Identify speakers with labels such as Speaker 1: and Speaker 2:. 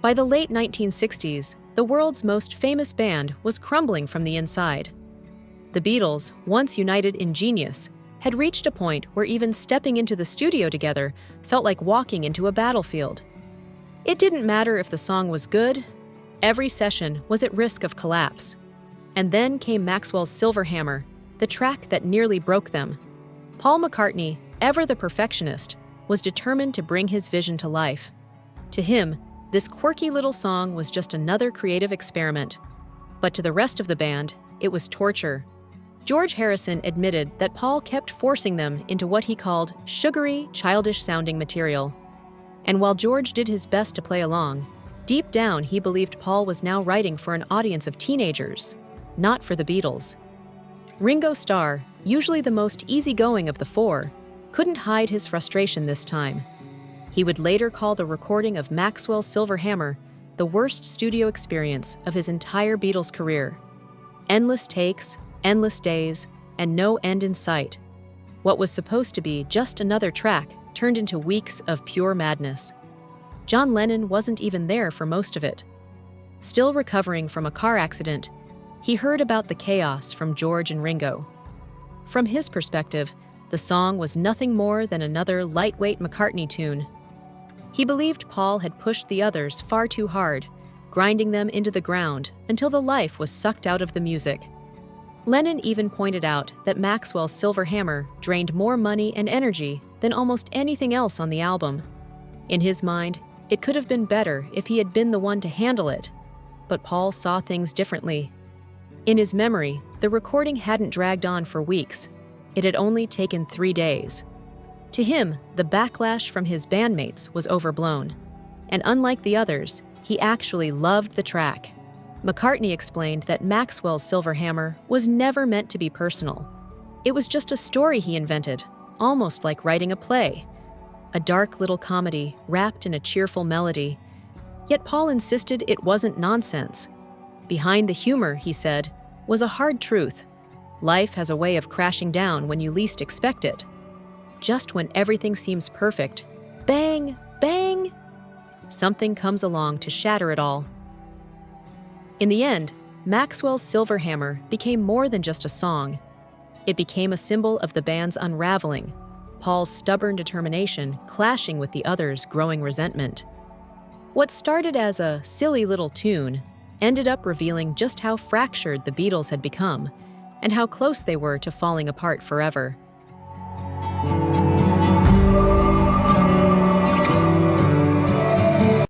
Speaker 1: By the late 1960s, the world's most famous band was crumbling from the inside. The Beatles, once united in genius, had reached a point where even stepping into the studio together felt like walking into a battlefield. It didn't matter if the song was good, every session was at risk of collapse. And then came Maxwell's Silver Hammer, the track that nearly broke them. Paul McCartney, ever the perfectionist, was determined to bring his vision to life. To him, this quirky little song was just another creative experiment. But to the rest of the band, it was torture. George Harrison admitted that Paul kept forcing them into what he called sugary, childish-sounding material. And while George did his best to play along, deep down he believed Paul was now writing for an audience of teenagers, not for the Beatles. Ringo Starr, usually the most easygoing of the four, couldn't hide his frustration this time. He would later call the recording of Maxwell's Silver Hammer the worst studio experience of his entire Beatles career. Endless takes, endless days, and no end in sight. What was supposed to be just another track turned into weeks of pure madness. John Lennon wasn't even there for most of it. Still recovering from a car accident, he heard about the chaos from George and Ringo. From his perspective, the song was nothing more than another lightweight McCartney tune. He believed Paul had pushed the others far too hard, grinding them into the ground until the life was sucked out of the music. Lennon even pointed out that Maxwell's Silver Hammer drained more money and energy than almost anything else on the album. In his mind, it could have been better if he had been the one to handle it, but Paul saw things differently. In his memory, the recording hadn't dragged on for weeks. It had only taken 3 days. To him, the backlash from his bandmates was overblown, and unlike the others, he actually loved the track. McCartney explained that Maxwell's Silver Hammer was never meant to be personal. It was just a story he invented, almost like writing a play. A dark little comedy wrapped in a cheerful melody. Yet Paul insisted it wasn't nonsense. Behind the humor, he said, was a hard truth. Life has a way of crashing down when you least expect it. Just when everything seems perfect, bang, bang, something comes along to shatter it all. In the end, Maxwell's Silver Hammer became more than just a song. It became a symbol of the band's unraveling, Paul's stubborn determination clashing with the others' growing resentment. What started as a silly little tune ended up revealing just how fractured the Beatles had become and how close they were to falling apart forever.